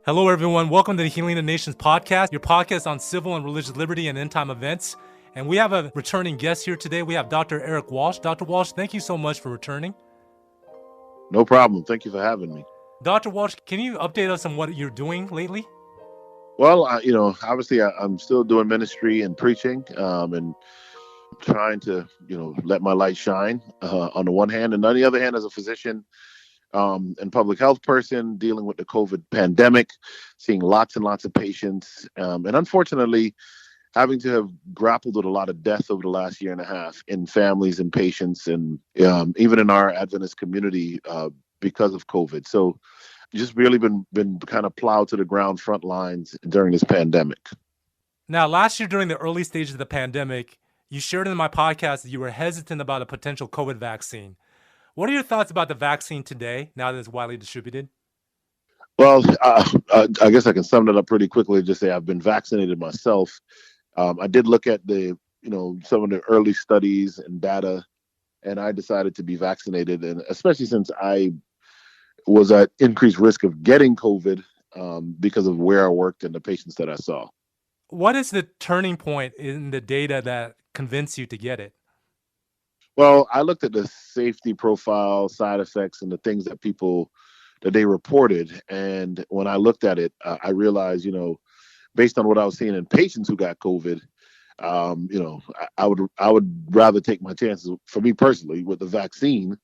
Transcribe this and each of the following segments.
Hello, everyone. Welcome to the Healing the Nations podcast, your podcast on civil and religious liberty and end time events. And we have a returning guest here today. We have Dr. Eric Walsh. Dr. Walsh, thank you so much for returning. No problem. Thank you for having me. Dr. Walsh, can you update us on what you're doing lately? Well, obviously, I'm still doing ministry and preaching, and trying to, let my light shine on the one hand, and on the other hand, as a physician and public health person dealing with the COVID pandemic, seeing lots and lots of patients, and unfortunately, having to have grappled with a lot of death over the last year and a half in families and patients, and even in our Adventist community because of COVID. So just really been kind of plowed to the ground front lines during this pandemic. Now, last year during the early stages of the pandemic, you shared in my podcast that you were hesitant about a potential COVID vaccine. What are your thoughts about the vaccine today, now that it's widely distributed? Well, I guess I can sum it up pretty quickly and just say I've been vaccinated myself. I did look at some of the early studies and data, and I decided to be vaccinated. And especially since I was at increased risk of getting COVID because of where I worked and the patients that I saw. What is the turning point in the data that convinced you to get it? Well, I looked at the safety profile, side effects, and the things that they reported. And when I looked at it, I realized, based on what I was seeing in patients who got COVID, I would rather take my chances, for me personally, with the vaccine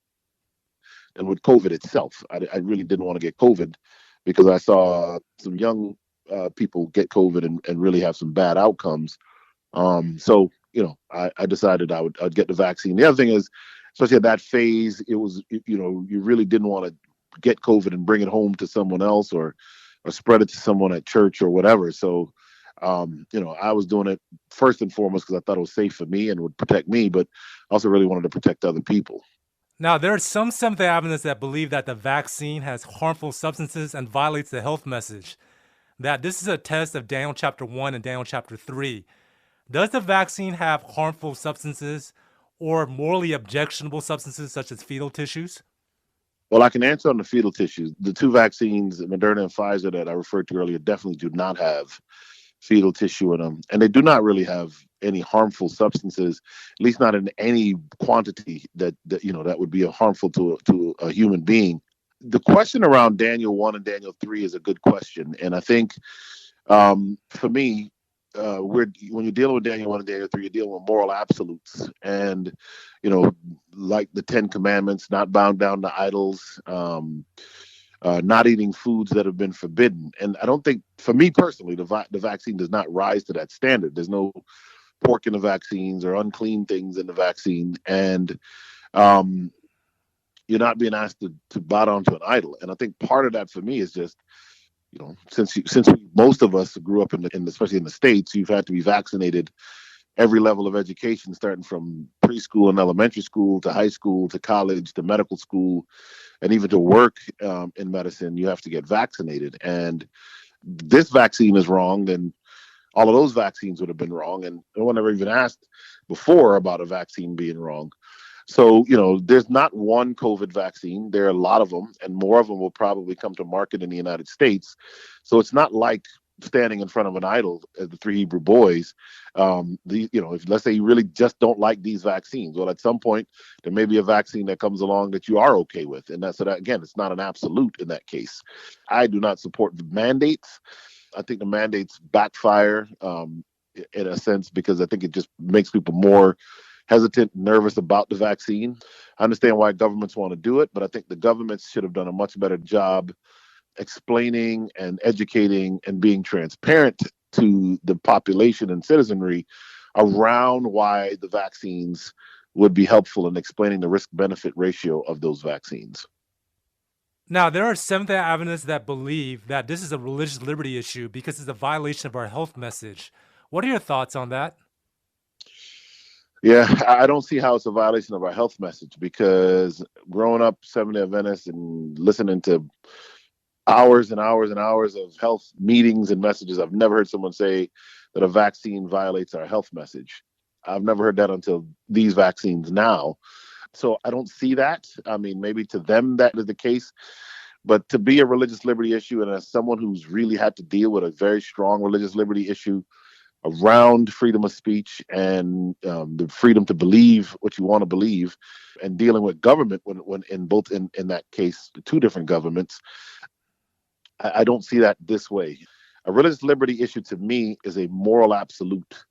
than with COVID itself. I really didn't want to get COVID because I saw some young people get COVID and really have some bad outcomes. I decided I'd get the vaccine. The other thing is, especially at that phase, it was, you really didn't want to get COVID and bring it home to someone else or spread it to someone at church or whatever. So, I was doing it first and foremost because I thought it was safe for me and would protect me, but I also really wanted to protect other people. Now, there are some Seventh-day Adventists that believe that the vaccine has harmful substances and violates the health message. That this is a test of Daniel chapter 1 and Daniel chapter 3. Does the vaccine have harmful substances or morally objectionable substances such as fetal tissues? Well, I can answer on the fetal tissues. The two vaccines, Moderna and Pfizer, that I referred to earlier, definitely do not have fetal tissue in them, and they do not really have any harmful substances, at least not in any quantity that would be harmful to a human being. The question around Daniel 1 and Daniel 3 is a good question, and I think for me, when you're dealing with Daniel 1 and Daniel 3, you're dealing with moral absolutes, and you know, like the Ten Commandments, not bowing down to idols. Not eating foods that have been forbidden. And I don't think, for me personally, the vaccine does not rise to that standard. There's no pork in the vaccines or unclean things in the vaccine. And um, you're not being asked to bow down to an idol. And I think part of that for me is just, most of us grew up especially in the States, you've had to be vaccinated every level of education, starting from preschool and elementary school to high school to college to medical school, and even to work in medicine, you have to get vaccinated. And this vaccine is wrong, then all of those vaccines would have been wrong. And no one ever even asked before about a vaccine being wrong. So, there's not one COVID vaccine. There are a lot of them, and more of them will probably come to market in the United States. So it's not like standing in front of an idol as the three Hebrew boys. If let's say you really just don't like these vaccines, well, at some point there may be a vaccine that comes along that you are okay with, and that's so that, again, it's not an absolute in that case. I do not support the mandates. I think the mandates backfire in a sense because I think it just makes people more hesitant, nervous about the vaccine. I understand why governments want to do it, but I think the governments should have done a much better job explaining and educating and being transparent to the population and citizenry around why the vaccines would be helpful in explaining the risk benefit ratio of those vaccines. Now, there are Seventh-day Adventists that believe that this is a religious liberty issue because it's a violation of our health message. What are your thoughts on that? Yeah, I don't see how it's a violation of our health message because growing up Seventh-day Adventist and listening to hours and hours and hours of health meetings and messages, I've never heard someone say that a vaccine violates our health message. I've never heard that until these vaccines now. So I don't see that. I mean, maybe to them that is the case, But to be a religious liberty issue, and as someone who's really had to deal with a very strong religious liberty issue around freedom of speech and the freedom to believe what you want to believe, and dealing with government when in both in that case, the two different governments, I don't see that this way. A religious liberty issue to me is a moral absolute.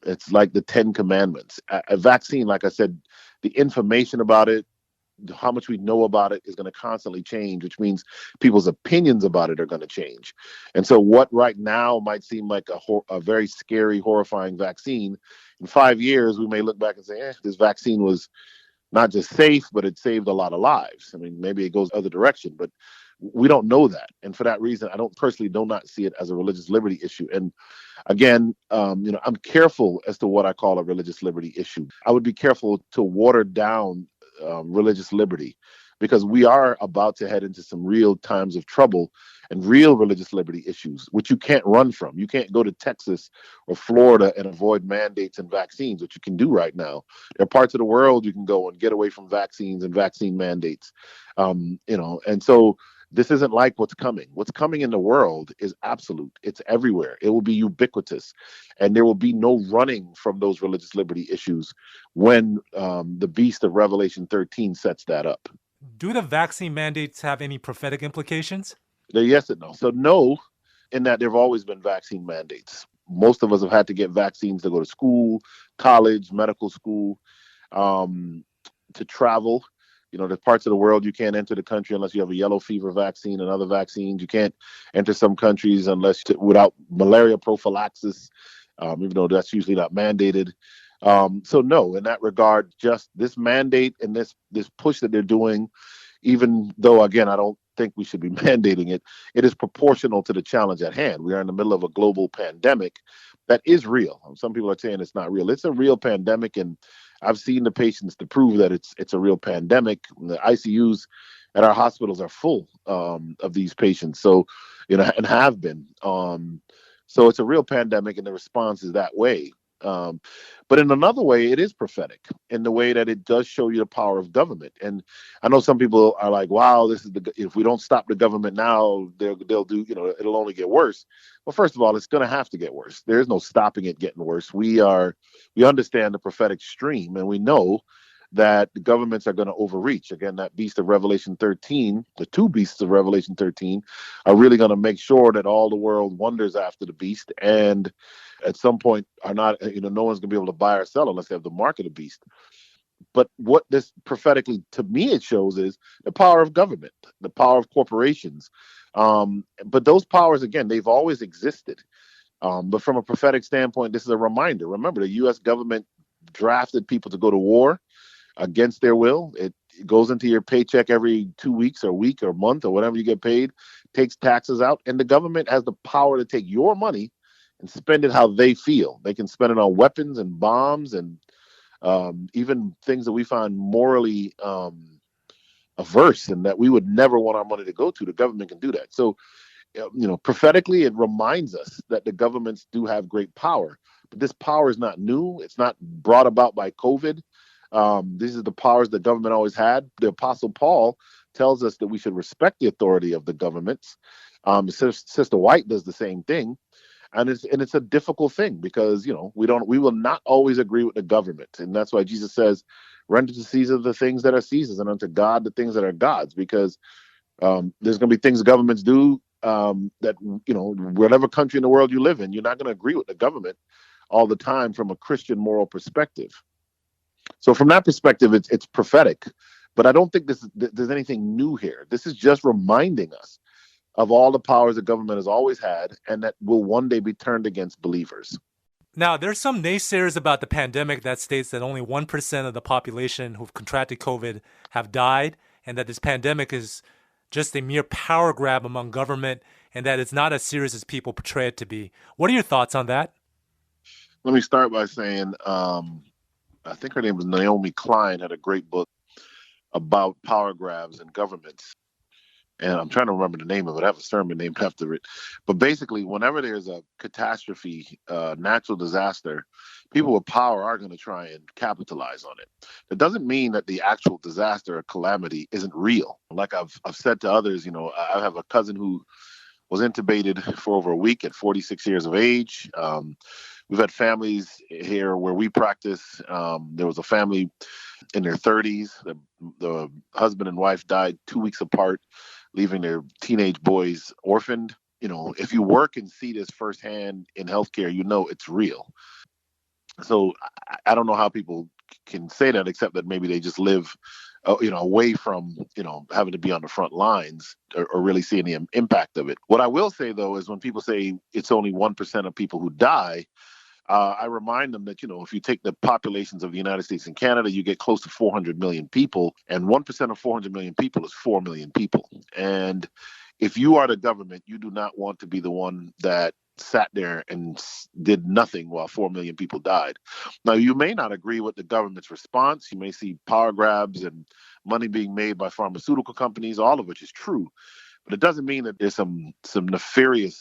It's like the Ten Commandments. A vaccine, like I said, the information about it, how much we know about it is going to constantly change, which means people's opinions about it are going to change. And so, what right now might seem like a very scary, horrifying vaccine, in 5 years, we may look back and say, this vaccine was not just safe, but it saved a lot of lives. I mean, maybe it goes the other direction, but we don't know that. And for that reason, I don't personally do not see it as a religious liberty issue. And again, I'm careful as to what I call a religious liberty issue. I would be careful to water down religious liberty, because we are about to head into some real times of trouble and real religious liberty issues, which you can't run from. You can't go to Texas or Florida and avoid mandates and vaccines, which you can do right now. There are parts of the world you can go and get away from vaccines and vaccine mandates. And so this isn't like what's coming. What's coming in the world is absolute. It's everywhere. It will be ubiquitous. And there will be no running from those religious liberty issues when the beast of Revelation 13 sets that up. Do the vaccine mandates have any prophetic implications? They're yes and no. So no, in that there have always been vaccine mandates. Most of us have had to get vaccines to go to school, college, medical school, to travel. There's parts of the world you can't enter the country unless you have a yellow fever vaccine and other vaccines. You can't enter some countries without malaria prophylaxis, even though that's usually not mandated. So no, in that regard, just this mandate and this push that they're doing, even though, again, I don't think we should be mandating it, it is proportional to the challenge at hand. We are in the middle of a global pandemic that is real. Some people are saying it's not real. It's a real pandemic, and I've seen the patients to prove that it's a real pandemic. The ICUs at our hospitals are full of these patients, so and have been. So it's a real pandemic, and the response is that way. But in another way, it is prophetic in the way that it does show you the power of government. And I know some people are like, "Wow, if we don't stop the government now, they'll do. It'll only get worse." Well, first of all, it's going to have to get worse. There is no stopping it getting worse. We understand the prophetic stream, and we know that the governments are going to overreach. Again, that beast of Revelation 13, the two beasts of Revelation 13, are really going to make sure that all the world wonders after the beast, and at some point are not, no one's going to be able to buy or sell unless they have the mark of the beast. But what this prophetically, to me, it shows is the power of government, the power of corporations. But those powers, again, they've always existed. But from a prophetic standpoint, this is a reminder. Remember, the U.S. government drafted people to go to war against their will. It goes into your paycheck every 2 weeks or week or month or whatever you get paid, takes taxes out, and the government has the power to take your money and spend it how they feel. They can spend it on weapons and bombs and even things that we find morally averse and that we would never want our money to go to. The government can do that. So, prophetically, it reminds us that the governments do have great power. But this power is not new. It's not brought about by COVID. These are the powers the government always had. The Apostle Paul tells us that we should respect the authority of the governments. Sister White does the same thing. And it's a difficult thing because, we will not always agree with the government. And that's why Jesus says, render to Caesar the things that are Caesar's and unto God the things that are God's, because there's going to be things governments do that, whatever country in the world you live in, you're not going to agree with the government all the time from a Christian moral perspective. So from that perspective, it's prophetic. But I don't think there's anything new here. This is just reminding us of all the powers the government has always had and that will one day be turned against believers. Now, there's some naysayers about the pandemic that states that only 1% of the population who've contracted COVID have died, and that this pandemic is just a mere power grab among government, and that it's not as serious as people portray it to be. What are your thoughts on that? Let me start by saying, I think her name was Naomi Klein, had a great book about power grabs and governments. And I'm trying to remember the name of it. I have a sermon named after it. But basically, whenever there's a catastrophe, natural disaster, people with power are going to try and capitalize on it. That doesn't mean that the actual disaster or calamity isn't real. Like I've said to others, I have a cousin who was intubated for over a week at 46 years of age. We've had families here where we practice. There was a family in their 30s. The husband and wife died 2 weeks apart, leaving their teenage boys orphaned. If you work and see this firsthand in healthcare, it's real. So I don't know how people can say that, except that maybe they just live, away from, having to be on the front lines or really seeing the impact of it. What I will say, though, is when people say it's only 1% of people who die, I remind them that, if you take the populations of the United States and Canada, you get close to 400 million people, and 1% of 400 million people is 4 million people. And if you are the government, you do not want to be the one that sat there and did nothing while 4 million people died. Now, you may not agree with the government's response. You may see power grabs and money being made by pharmaceutical companies, all of which is true. But it doesn't mean that there's some nefarious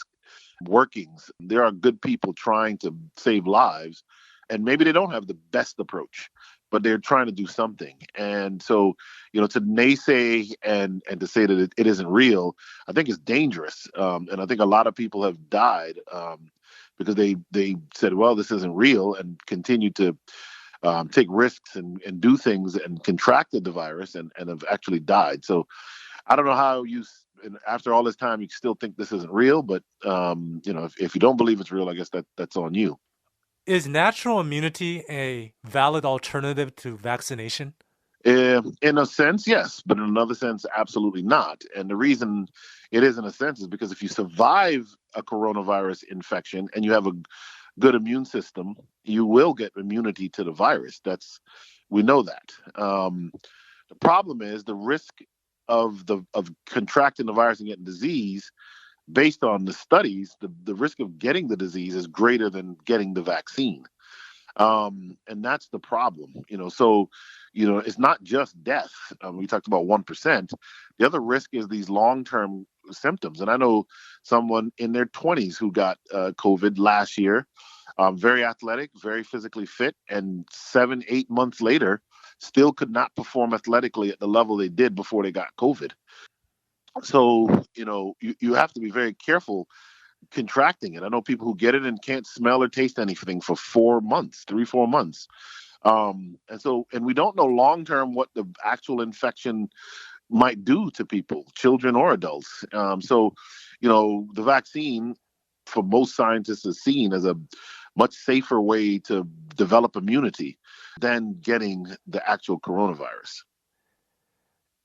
workings. There are good people trying to save lives, and maybe they don't have the best approach, but they're trying to do something. And so, to naysay and to say that it isn't real, I think is dangerous. And I think a lot of people have died because they said, well, this isn't real, and continue to take risks and do things and contracted the virus and have actually died. So I don't know how after all this time, you still think this isn't real, but if you don't believe it's real, I guess that's on you. Is natural immunity a valid alternative to vaccination? In a sense, yes, but in another sense, absolutely not. And the reason it is in a sense is because if you survive a coronavirus infection and you have a good immune system, you will get immunity to the virus. We know that. The problem is the risk of contracting the virus and getting disease. Based on the studies, the risk of getting the disease is greater than getting the vaccine. And that's the problem, so, it's not just death. We talked about 1%. The other risk is these long-term symptoms. And I know someone in their 20s who got COVID last year, very athletic, very physically fit, and 7, 8 months later, still could not perform athletically at the level they did before they got COVID. So, you have to be very careful contracting it. I know people who get it and can't smell or taste anything for 4 months, 3, 4 months. And we don't know long term what the actual infection might do to people, children or adults. So, the vaccine for most scientists is seen as a much safer way to develop immunity than getting the actual coronavirus.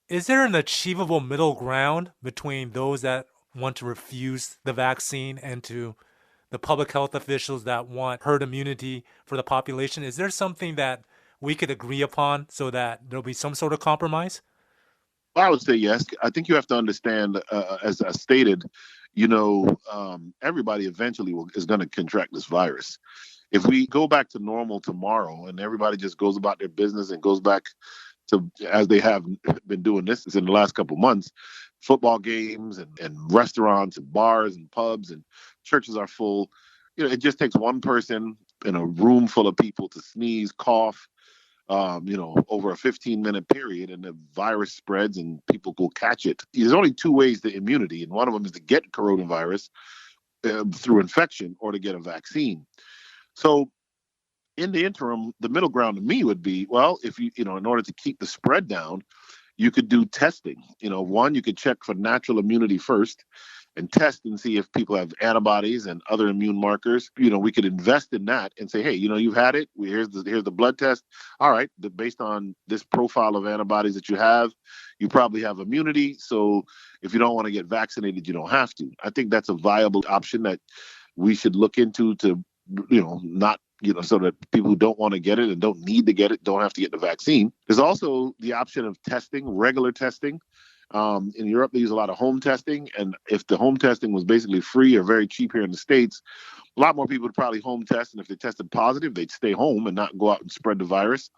Is there an achievable middle ground between those that want to refuse the vaccine and to the public health officials that want herd immunity for the population? Is there something that we could agree upon so that there'll be some sort of compromise? I would say yes. I think you have to understand, as I stated, everybody eventually is going to contract this virus. If we go back to normal tomorrow and everybody just goes about their business and goes back to as they have been doing this in the last couple of months, football games and restaurants and bars and pubs and churches are full. It just takes one person in a room full of people to sneeze, cough, over a 15-minute period, and the virus spreads and people will catch it. There's only two ways to immunity, and one of them is to get coronavirus through infection or to get a vaccine. So in the interim, the middle ground to me would be, well, if in order to keep the spread down, you could do testing. One, you could check for natural immunity first and test and see if people have antibodies and other immune markers. We could invest in that and say, hey, you've had it. Here's the blood test. All right, based on this profile of antibodies that you have, you probably have immunity. So if you don't want to get vaccinated, you don't have to. I think that's a viable option that we should look into to, not so that people who don't want to get it and don't need to get it don't have to get the vaccine. There's also the option of testing, regular testing. In Europe, they use a lot of home testing. And if the home testing was basically free or very cheap here in the States, a lot more people would probably home test. And if they tested positive, they'd stay home and not go out and spread the virus.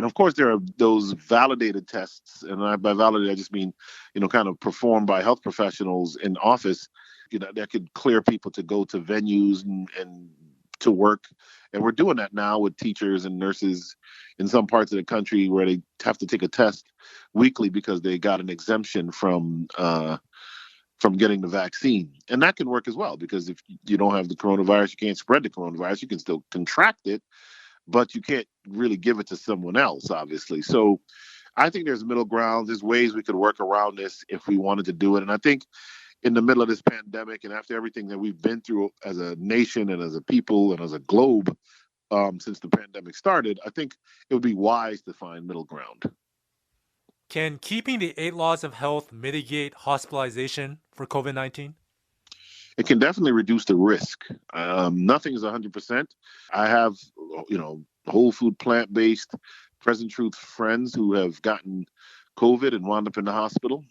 And of course, there are those validated tests, and by validated, I just mean, kind of performed by health professionals in office, that could clear people to go to venues and to work. And we're doing that now with teachers and nurses in some parts of the country where they have to take a test weekly because they got an exemption from getting the vaccine. And that can work as well, because if you don't have the coronavirus, you can't spread the coronavirus. You can still contract it, but you can't really give it to someone else, obviously. So I think there's middle ground. There's ways we could work around this if we wanted to do it. And I think in the middle of this pandemic and after everything that we've been through as a nation and as a people and as a globe since the pandemic started, I think it would be wise to find middle ground. Can keeping the 8 laws of health mitigate hospitalization for COVID-19? It can definitely reduce the risk. Nothing is 100%. I have, whole food, plant-based, present truth friends who have gotten COVID and wound up in the hospital.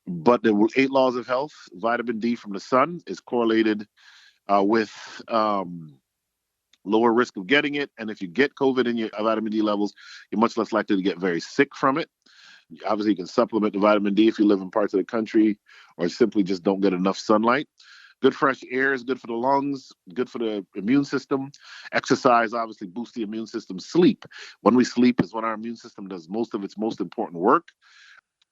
But there were 8 laws of health. Vitamin D from the sun is correlated with lower risk of getting it. And if you get COVID in your vitamin D levels, you're much less likely to get very sick from it. Obviously, you can supplement the vitamin D if you live in parts of the country or simply just don't get enough sunlight. Good fresh air is good for the lungs, good for the immune system. Exercise obviously boosts the immune system. Sleep. When we sleep is when our immune system does most of its most important work.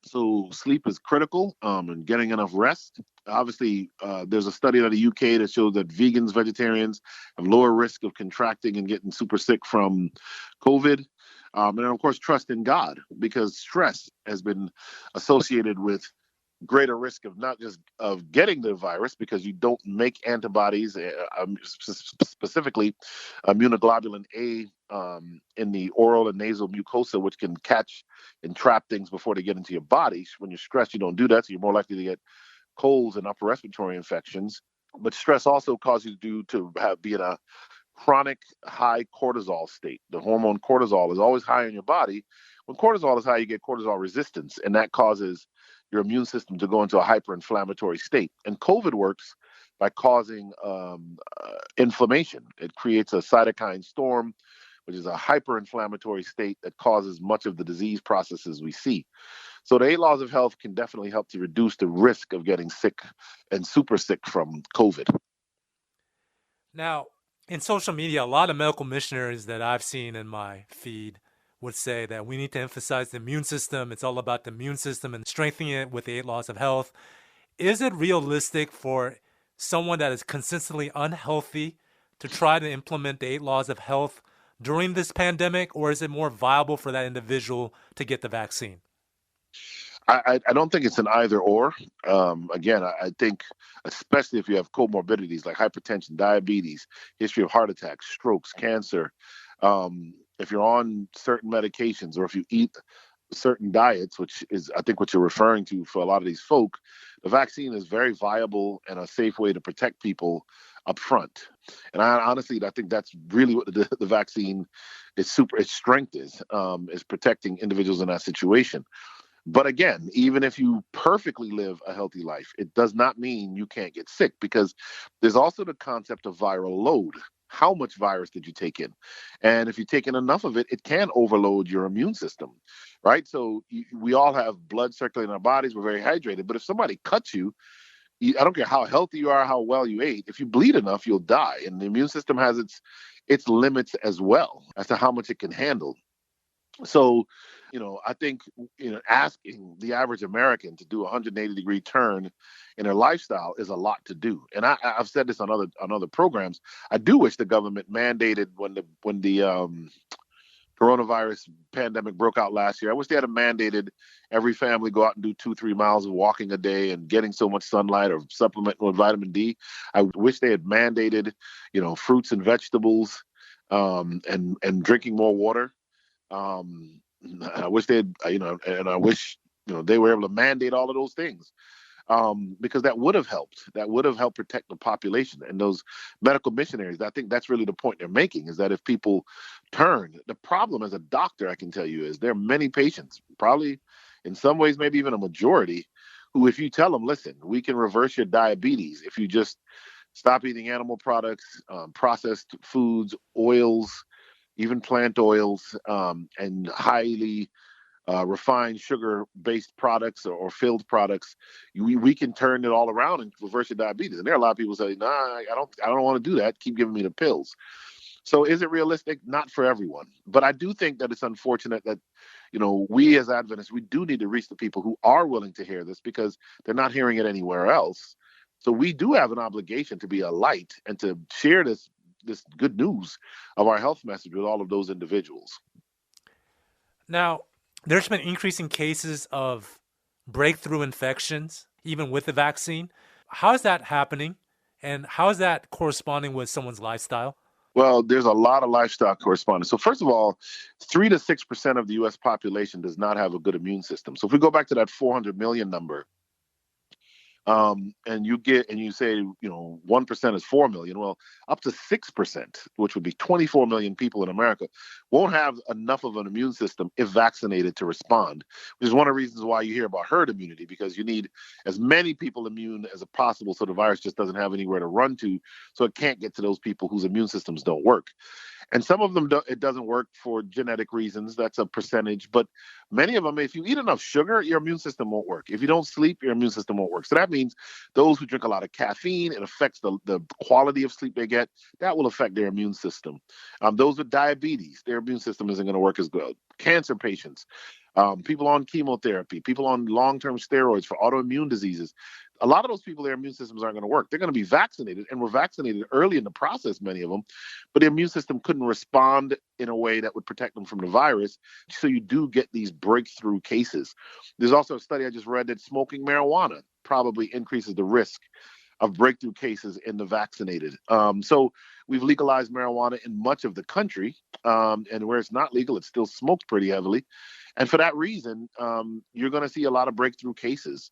So sleep is critical, and getting enough rest. Obviously, there's a study out of the UK that shows that vegans, vegetarians have lower risk of contracting and getting super sick from COVID. And then, of course, trust in God, because stress has been associated with greater risk of not just of getting the virus, because you don't make antibodies, specifically immunoglobulin A, in the oral and nasal mucosa, which can catch and trap things before they get into your body. When you're stressed, you don't do that, so you're more likely to get colds and upper respiratory infections. But stress also causes you to be in a chronic high cortisol state. The hormone cortisol is always high in your body. When cortisol is high, you get cortisol resistance, and that causes your immune system to go into a hyperinflammatory state. And COVID works by causing inflammation. It creates a cytokine storm, which is a hyperinflammatory state that causes much of the disease processes we see. So the 8 laws of health can definitely help to reduce the risk of getting sick and super sick from COVID. Now, in social media, a lot of medical missionaries that I've seen in my feed would say that we need to emphasize the immune system. It's all about the immune system and strengthening it with the 8 laws of health. Is it realistic for someone that is consistently unhealthy to try to implement the 8 laws of health during this pandemic, or is it more viable for that individual to get the vaccine? I don't think it's an either or. Again, I think, especially if you have comorbidities like hypertension, diabetes, history of heart attacks, strokes, cancer, if you're on certain medications, or if you eat certain diets, which is, I think, what you're referring to for a lot of these folk, the vaccine is very viable and a safe way to protect people up front. And I think that's really what the vaccine its strength is protecting individuals in that situation. But again, even if you perfectly live a healthy life, it does not mean you can't get sick, because there's also the concept of viral load. How much virus did you take in? And if you take in enough of it, it can overload your immune system, right? So we all have blood circulating in our bodies. We're very hydrated. But if somebody cuts you, I don't care how healthy you are, how well you ate, if you bleed enough, you'll die. And the immune system has its limits as well as to how much it can handle. So, I think, asking the average American to do a 180-degree turn in their lifestyle is a lot to do. And I've said this on other programs. I do wish the government mandated when the coronavirus pandemic broke out last year. I wish they had mandated every family go out and do 2-3 miles of walking a day and getting so much sunlight or supplementing with vitamin D. I wish they had mandated, fruits and vegetables, and drinking more water. I wish and I wish, they were able to mandate all of those things, because that would have helped. That would have helped protect the population and those medical missionaries. I think that's really the point they're making, is that if people turn, the problem as a doctor, I can tell you, is there are many patients, probably in some ways, maybe even a majority, who, if you tell them, listen, we can reverse your diabetes if you just stop eating animal products, processed foods, oils, even plant oils, and highly refined sugar-based products or filled products, we can turn it all around and reverse your diabetes. And there are a lot of people say, "Nah, I don't want to do that. Keep giving me the pills." So, is it realistic? Not for everyone, but I do think that it's unfortunate that we as Adventists, we do need to reach the people who are willing to hear this because they're not hearing it anywhere else. So we do have an obligation to be a light and to share this good news of our health message with all of those individuals. Now, there's been increasing cases of breakthrough infections, even with the vaccine. How is that happening? And how is that corresponding with someone's lifestyle? Well, there's a lot of lifestyle correspondence. So first of all, 3 to 6% of the U.S. population does not have a good immune system. So if we go back to that 400 million number, and you say 1% is 4 million. Well, up to 6%, which would be 24 million people in America, won't have enough of an immune system if vaccinated to respond, which is one of the reasons why you hear about herd immunity, because you need as many people immune as possible so the virus just doesn't have anywhere to run to, so it can't get to those people whose immune systems don't work. And some of them it doesn't work for genetic reasons. That's a percentage. But many of them, if you eat enough sugar, your immune system won't work. If you don't sleep, your immune system won't work. So that means those who drink a lot of caffeine, it affects the quality of sleep they get. That will affect their immune system. Those with diabetes, their immune system isn't going to work as good. Cancer patients, people on chemotherapy, people on long-term steroids for autoimmune diseases. A lot of those people, their immune systems aren't going to work. They're going to be vaccinated, and were vaccinated early in the process, many of them, but the immune system couldn't respond in a way that would protect them from the virus. So you do get these breakthrough cases. There's also a study I just read that smoking marijuana probably increases the risk of breakthrough cases in the vaccinated. So we've legalized marijuana in much of the country, and where it's not legal, it's still smoked pretty heavily. And for that reason, you're going to see a lot of breakthrough cases.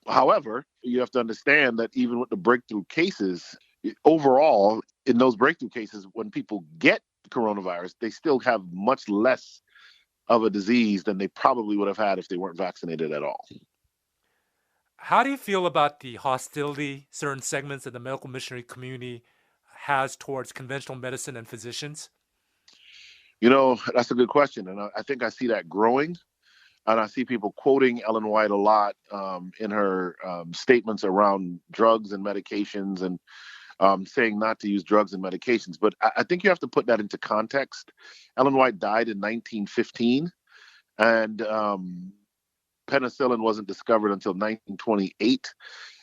However, you have to understand that even with the breakthrough cases, overall, in those breakthrough cases, when people get coronavirus, they still have much less of a disease than they probably would have had if they weren't vaccinated at all. How do you feel about the hostility certain segments of the medical missionary community has towards conventional medicine and physicians? That's a good question. And I think I see that growing. And I see people quoting Ellen White a lot in her statements around drugs and medications, and saying not to use drugs and medications. But I think you have to put that into context. Ellen White died in 1915, and penicillin wasn't discovered until 1928,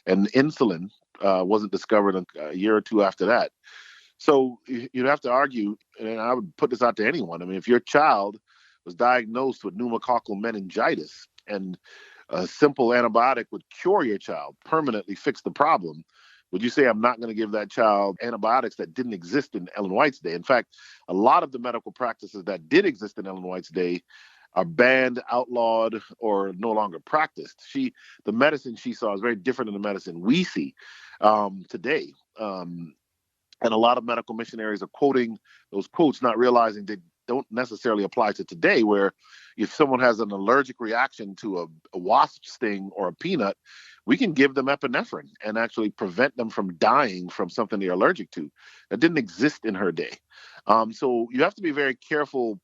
and insulin wasn't discovered a year or two after that. So you'd have to argue, and I would put this out to anyone. I mean, if your child was diagnosed with pneumococcal meningitis and a simple antibiotic would cure your child, permanently fix the problem, would you say I'm not going to give that child antibiotics that didn't exist in Ellen White's day? In fact, a lot of the medical practices that did exist in Ellen White's day are banned, outlawed, or no longer practiced. The medicine she saw is very different than the medicine we see today. And a lot of medical missionaries are quoting those quotes, not realizing they don't necessarily apply to today, where if someone has an allergic reaction to a wasp sting or a peanut, we can give them epinephrine and actually prevent them from dying from something they're allergic to. That didn't exist in her day. So you have to be very careful,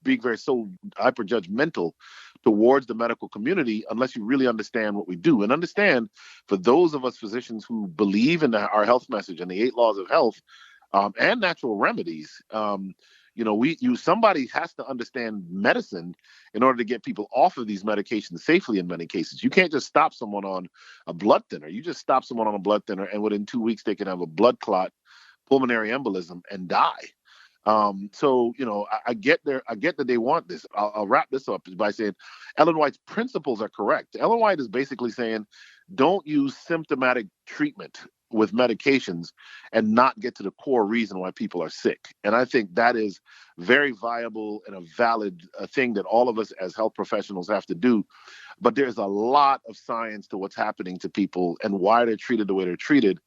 being very so hyper judgmental towards the medical community unless you really understand what we do. And understand, for those of us physicians who believe in our health message and the 8 laws of health, and natural remedies, somebody has to understand medicine in order to get people off of these medications safely. In many cases, you can't just stop someone on a blood thinner. You just stop someone on a blood thinner, and within 2 weeks they can have a blood clot, pulmonary embolism, and die. I get that they want this. I'll wrap this up by saying Ellen White's principles are correct. Ellen White is basically saying, don't use symptomatic treatment with medications and not get to the core reason why people are sick. And I think that is very viable and a valid thing that all of us as health professionals have to do. But there's a lot of science to what's happening to people and why they're treated the way they're treated,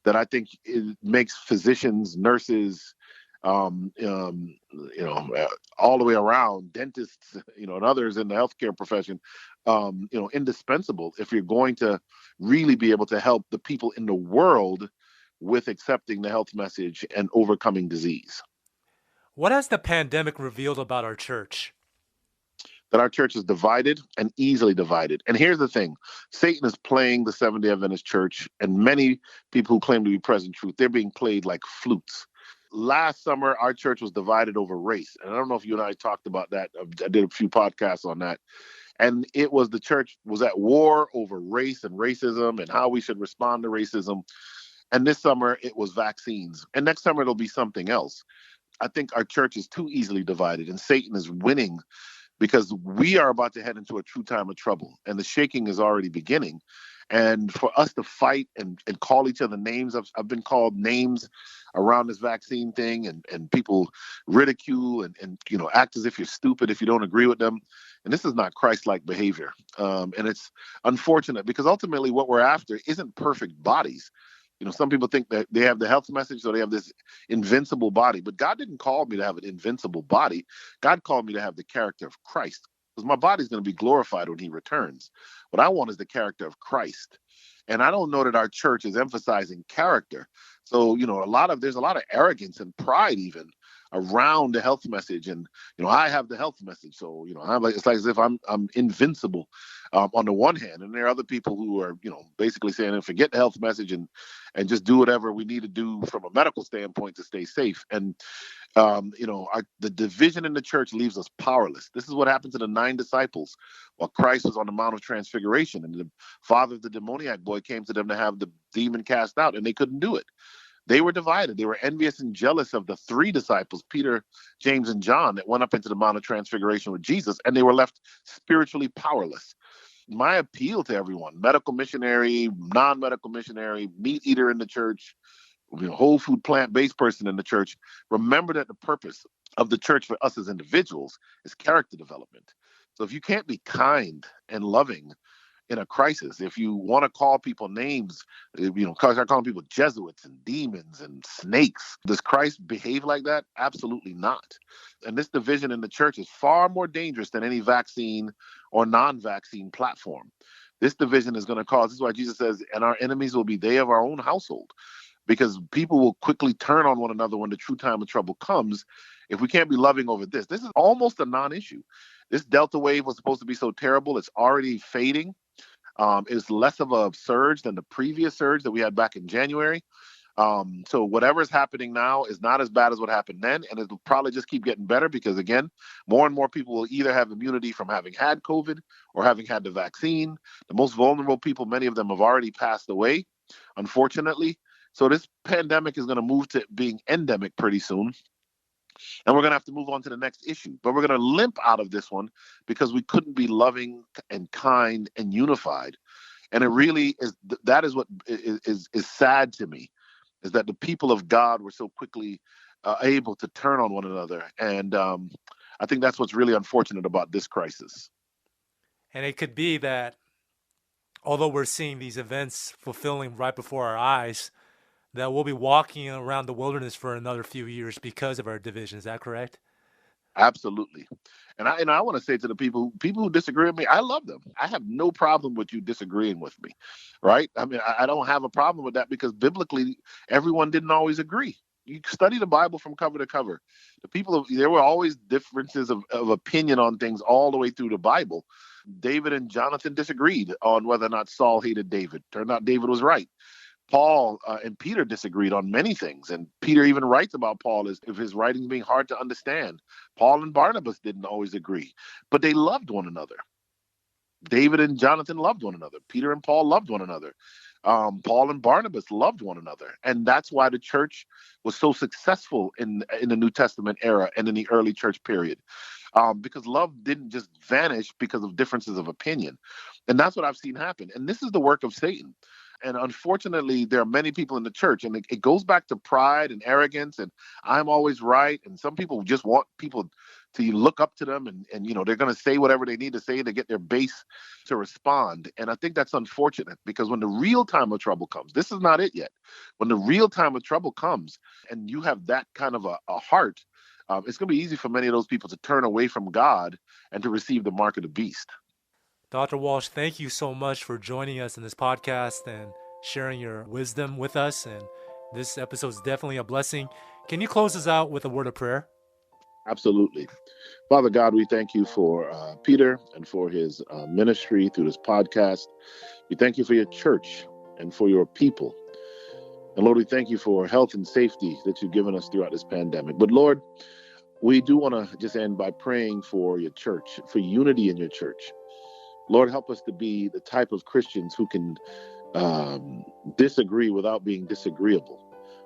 that I think it makes physicians, nurses, all the way around, dentists, and others in the healthcare profession, indispensable if you're going to really be able to help the people in the world with accepting the health message and overcoming disease. What has the pandemic revealed about our church? That our church is divided and easily divided. And here's the thing: Satan is playing the Seventh-day Adventist church, and many people who claim to be present truth, they're being played like flutes. Last summer, our church was divided over race. And I don't know if you and I talked about that. I did a few podcasts on that. And it was the church was at war over race and racism and how we should respond to racism. And this summer, it was vaccines. And next summer, it'll be something else. I think our church is too easily divided, and Satan is winning because we are about to head into a true time of trouble, and the shaking is already beginning. And for us to fight and call each other names, I've been called names around this vaccine thing, and people ridicule and act as if you're stupid if you don't agree with them. And this is not Christ-like behavior. And it's unfortunate because ultimately what we're after isn't perfect bodies. Some people think that they have the health message, so they have this invincible body. But God didn't call me to have an invincible body. God called me to have the character of Christ, because my body's going to be glorified when he returns. What I want is the character of Christ. And I don't know that our church is emphasizing character. So, there's a lot of arrogance and pride even around the health message. And, I have the health message. So, it's like as if I'm invincible on the one hand. And there are other people who are, basically saying, forget the health message and just do whatever we need to do from a medical standpoint to stay safe. And, the division in the church leaves us powerless. This is what happened to the 9 disciples while Christ was on the Mount of Transfiguration. And the father of the demoniac boy came to them to have the demon cast out, and they couldn't do it. They were divided. They were envious and jealous of the 3 disciples, Peter, James, and John, that went up into the Mount of Transfiguration with Jesus, and they were left spiritually powerless. My appeal to everyone, medical missionary, non-medical missionary, meat eater in the church, whole food, plant-based person in the church, remember that the purpose of the church for us as individuals is character development. So if you can't be kind and loving in a crisis, if you want to call people names, start calling people Jesuits and demons and snakes, does Christ behave like that? Absolutely not. And this division in the church is far more dangerous than any vaccine or non-vaccine platform. This division is going to cause, this is why Jesus says, and our enemies will be they of our own household. Because people will quickly turn on one another when the true time of trouble comes. If we can't be loving over this is almost a non-issue. This Delta wave was supposed to be so terrible. It's already fading. It's less of a surge than the previous surge that we had back in January. So whatever is happening now is not as bad as what happened then. And it'll probably just keep getting better because, again, more and more people will either have immunity from having had COVID or having had the vaccine. The most vulnerable people, many of them have already passed away, unfortunately. So this pandemic is going to move to being endemic pretty soon. And we're going to have to move on to the next issue. But we're going to limp out of this one because we couldn't be loving and kind and unified. And it really is, that is what is sad to me, is that the people of God were so quickly able to turn on one another. And I think that's what's really unfortunate about this crisis. And it could be that although we're seeing these events fulfilling right before our eyes, that we'll be walking around the wilderness for another few years because of our division. Is that correct? Absolutely. And I want to say to the people who disagree with me, I love them. I have no problem with you disagreeing with me, right? I mean, I don't have a problem with that because biblically, everyone didn't always agree. You study the Bible from cover to cover. There were always differences of opinion on things all the way through the Bible. David and Jonathan disagreed on whether or not Saul hated David. Turned out David was right. Paul and Peter disagreed on many things. And Peter even writes about Paul as if his writings being hard to understand. Paul and Barnabas didn't always agree, but they loved one another. David and Jonathan loved one another. Peter and Paul loved one another. Paul and Barnabas loved one another. And that's why the church was so successful in the New Testament era and in the early church period. Because love didn't just vanish because of differences of opinion. And that's what I've seen happen. And this is the work of Satan. And unfortunately, there are many people in the church, and it goes back to pride and arrogance, and I'm always right. And some people just want people to look up to them, and they're going to say whatever they need to say to get their base to respond. And I think that's unfortunate because when the real time of trouble comes, this is not it yet. When the real time of trouble comes and you have that kind of a heart, it's going to be easy for many of those people to turn away from God and to receive the mark of the beast. Dr. Walsh, thank you so much for joining us in this podcast and sharing your wisdom with us. And this episode is definitely a blessing. Can you close us out with a word of prayer? Absolutely. Father God, we thank you for Peter and for his ministry through this podcast. We thank you for your church and for your people. And Lord, we thank you for health and safety that you've given us throughout this pandemic. But Lord, we do want to just end by praying for your church, for unity in your church. Lord, help us to be the type of Christians who can disagree without being disagreeable,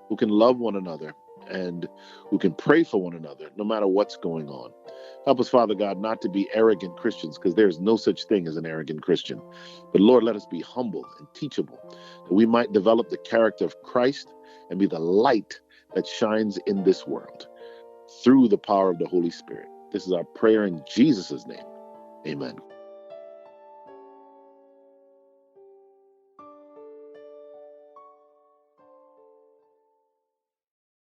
who can love one another, and who can pray for one another no matter what's going on. Help us, Father God, not to be arrogant Christians, because there is no such thing as an arrogant Christian. But Lord, let us be humble and teachable, that we might develop the character of Christ and be the light that shines in this world through the power of the Holy Spirit. This is our prayer in Jesus' name. Amen.